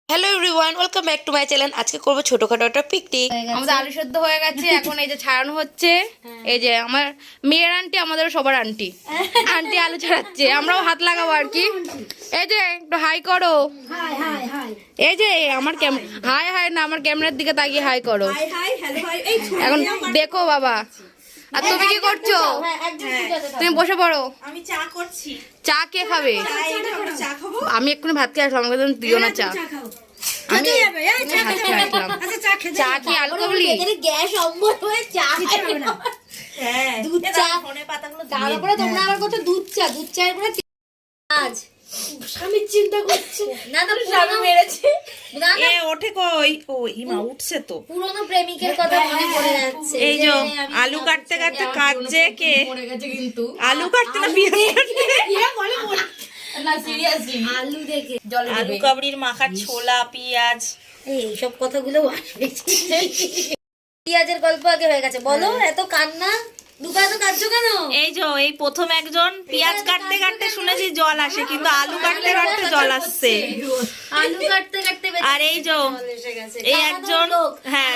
Hello everyone, welcome back to my channel. আজকে করবো ছোটখাটো একটা পিকনিক। আমাদের আলু সেদ্ধ হয়ে গেছে, এখন এই যে ছাড়ানো হচ্ছে। এই যে আমার মেয়ের আন্টি, আমাদের সবার আন্টি আন্টি আলু ছাড়াচ্ছে, আমরাও হাত লাগাবো আর কি। এই যে একটু হাই করো। এই যে আমার হাই হাই না, আমার ক্যামেরার দিকে তাকিয়ে হাই করো। এখন দেখো বাবা। আর তুমি কি করছো? তুমি বসে পড়ো। আমি চা করছি। চা কে খাবে? আমি এক্ষুনি ভাত খেয়ে আসলাম, আমাকে দিও না চা। আমি চা কি আলু কাবলি? গ্যাস অম্বল হয়ে চা খাবে না। হ্যাঁ, দুধ চা ফোনে পাতাগুলো তার উপরে তোমরা আবার কত দুধ চায়ের উপরে আজ স্বামী চিন্তা করছে না তো স্বামী মেরেছে। না না এ ওঠে কই? ও হিমা উঠছে তো। পুরনো প্রেমিকের কথা মনে পড়ে যাচ্ছে। এই যে আলু কাটতে কাটতে কাটছে কে? পড়ে গেছে কিন্তু। আলু কাটতে না পেঁয়াজ কাটতে? না সিরিয়াসলি, আলু দেখে জলে আলু দিবে। কাবড়ির মাখা ছোলা পেঁয়াজ। এই সব কথাগুলো আসবে। পেঁয়াজের গল্প আগে হয়ে গেছে, বলো এত কান্না দুপায় তো কাঁদছো কেন? এই যে এই প্রথম একজন পেঁয়াজ কাটতে কাটতে শুনেছি জল আসে, কিন্তু আলু কাটতে কাটতে জল আসছে। আলু কাটতে কাটতে আর এই যে এই একজন, হ্যাঁ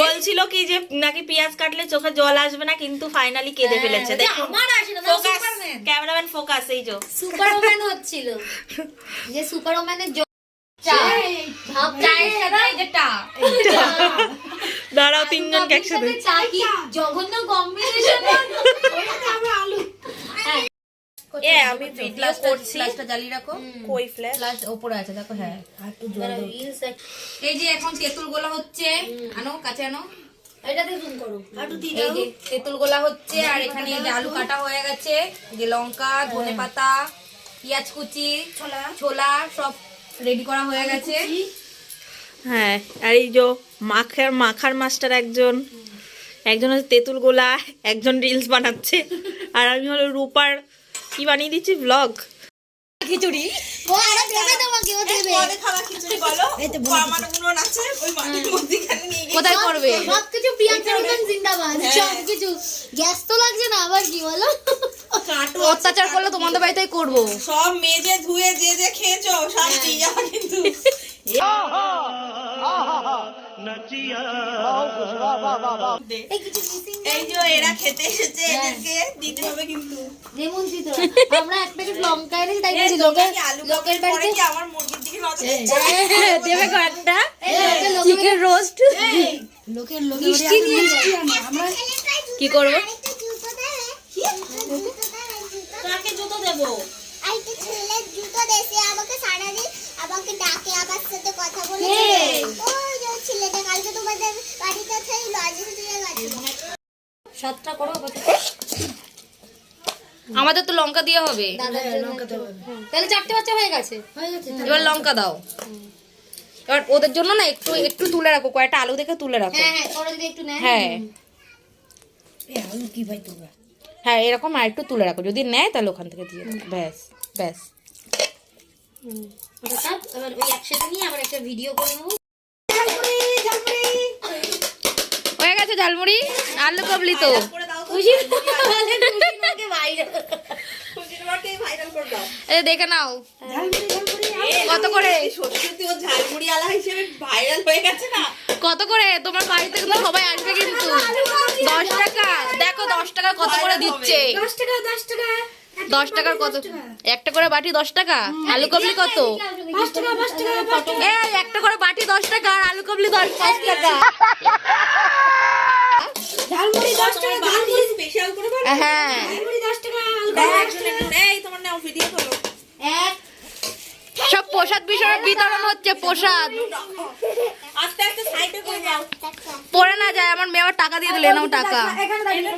বলছিল কি যে নাকি পেঁয়াজ কাটলে চোখে জল আসবে না, কিন্তু ফাইনালি কেঁদে ফেলেছে। দেখুন আমার আসে না, ফোকাস, ক্যামেরাম্যান ফোকাস। এই যে সুপারম্যান হচ্ছিল, যে সুপারম্যানের দাঁড়াও, তিনজনকে একসাথে। জঘন্য কম্বিনেশন। এ আমি ভিডিও করছি। ফ্ল্যাশটা জ্বালিয়ে রাখো। কই ফ্ল্যাশ? ফ্ল্যাশ উপরে আছে দেখো। হ্যাঁ, এই যে এখন তেঁতুল গোলা হচ্ছে। আনো কাছে আনো। এটাতে জুম করো। এই যে তেঁতুল গোলা হচ্ছে, আর এখানে এই যে আলু কাটা হয়ে গেছে, যে লঙ্কা, ধনেপাতা, পেঁয়াজ কুচি, ছোলা সব রেডি করা হয়ে গেছে। হ্যাঁ, আর এই যে মাখার মাস্টার একজন হচ্ছে তেঁতুল গোলা, একজন রিলস বানাচ্ছে, আর আমি হলো রূপার কি বানিয়ে দিচ্ছি ব্লগ। খিচুড়ি ও আরে দেবে তোমাকে, ও দেবে। কোথায় করবে? সবকিছু প্রিয়াঙ্কা রোমান জিন্দাবাদ। সবকিছু গ্যাস তো লাগছে না, আবার কি বলো? অত্যাচার করলে তোমাদের বাড়িতেই করবো। সব মেজে ধুয়ে যে যে খেয়েছো সব দিয়ে যাওয়া কিন্তু। এই কিছু মিসিং এই যে এরা খেতে এসেছে, এদেরকে দিতে হবে কিন্তু। নিমন্ত্রিত। আমরা এক প্যাকেট লঙ্কা এনেছি, তাই বলছি লোকের বাড়িতে কি আমার মুরগির দিকে নজর দিচ্ছে? দেবে কয়েকটা লোকের চিকেন রোস্ট। মিষ্টি নিয়েছি আমরা। কি করবো? কাকে জুতো দেবো? আইতে ছেলের জুতো দেশে আমাকে সারাদিন আমাকে ডাকে, আমার সাথে কথা বলে। কে? ওই যে ছেলেটা কালকে তোমাদের বাড়িতে ছিল, আজকে চলে গেছে। সাতটা করো আমাদের তো লঙ্কা দিয়ে হবে, দাদার জন্য তাহলে চারটে বাচ্চা হয়ে গেছে। এবার লঙ্কা দাও। এবার ওদের জন্য না একটু একটু তুলে রাখো, কয়েকটা আলু দেখে তুলে রাখো। হ্যাঁ হ্যাঁ, ওরা যদি একটু নেয়। হ্যাঁ আলু কি ভাই তোমরা? হ্যাঁ, এরকম আর একটু তুলে রাখো, যদি নেয় তাহলে ওখান থেকে দিয়ে দাও। ব্যাস ব্যাস। ওটা এবার ওই একসাথে নিয়ে আবার একটা ভিডিও করে নেবো। হয়ে গেছে ঝালমুড়ি আলু কাবলি তো। ভাইরাল করে দাও। এই দেখে নাও কত করে, সত্যি ও ঝালমুড়ি আলা হিসেবে ভাইরাল হয়ে গেছে না? কত করে? তোমার বাড়িতে কিন্তু সবাই আসবে কিন্তু। 10 টাকা। দেখো 10 টাকা কত করে দিচ্ছে। 10 টাকা 10 টাকা 10 টাকার কত? একটা করে বাটি 10 টাকা। আলু কাবলি কত? 5 টাকা 5 টাকা। এই একটা করে বাটি 10 টাকা আর আলু কাবলি 5 টাকা। ঝালমুড়ি 10 টাকা, ঝালমুড়ি স্পেশাল করে হ্যাঁ, ঝালমুড়ি 10 টাকা। এই তোমার নাও ভিডিও করো। এক সব প্রসাদ বিতরণ হচ্ছে। প্রসাদ আস্তে আস্তে সাইডে করে যাও। পড়ে না যায়, আমার মেয়ে আবার টাকা দিয়ে দিলে, নাও টাকা। এখানে দাঁড়িয়ে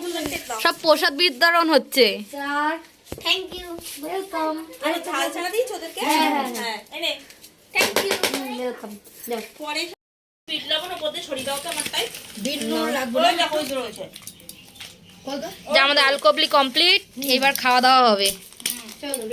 সব প্রসাদ বিতরণ হচ্ছে। 4। Thank you, welcome. আরে ঝাল ছাড়া দিয়েছো ওদেরকে? হ্যাঁ, হ্যাঁ এনে থ্যাংক ইউ, ওয়েলকাম। যাও। পরে বিট লবণ ওপর দিয়ে ছড়িয়ে দাও তো আমার তাই। বিট নুন রাখবো ওই দেখো ওই রয়েছে। যে আমাদের আলু কাবলি কমপ্লিট, এবার খাওয়া দাওয়া হবে। চলো।